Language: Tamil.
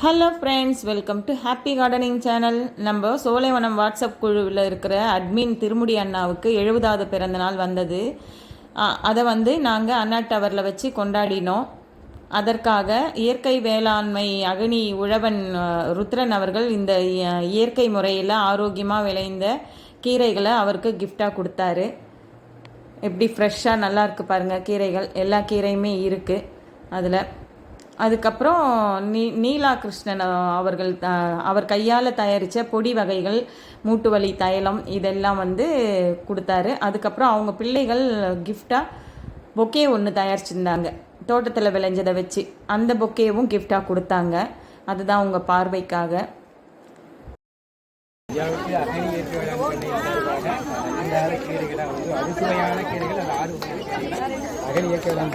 Hello friends, welcome to happy gardening channel. நம்ம சோலைவனம் வாட்ஸ்அப் குழுவில் இருக்கிற அட்மின் திருமுடி அண்ணாவுக்கு 70வது பிறந்த நாள் வந்தது. அதை நாங்கள் அண்ணா டவரில் வச்சு கொண்டாடினோம். அதற்காக இயற்கை வேளாண்மை அகனி உழவன் ருத்ரன் அவர்கள் இந்த இயற்கை முறையில் ஆரோக்கியமாக விளைந்த கீரைகளை அவருக்கு கிஃப்டாக கொடுத்தாரு. எப்படி ஃப்ரெஷ்ஷாக நல்லா இருக்குது பாருங்கள். கீரைகள் எல்லா கீரையுமே இருக்குது அதில். அதுக்கப்புறம் நீலா கிருஷ்ணன் அவர்கள் அவர் கையால் தயாரித்த பொடி வகைகள், மூட்டு வலி தைலம் இதெல்லாம் கொடுத்தாரு. அதுக்கப்புறம் அவங்க பிள்ளைகள் கிஃப்டாக பொக்கே ஒன்று தயாரிச்சிருந்தாங்க தோட்டத்தில் விளைஞ்சதை வச்சு. அந்த பொக்கேவும் கிஃப்டாக கொடுத்தாங்க. அதுதான் உங்கள் பார்வைக்காக. கீரைகளை அறுசுவையான கீரைகள், அது 6 அகனி இயற்கை வேளாண்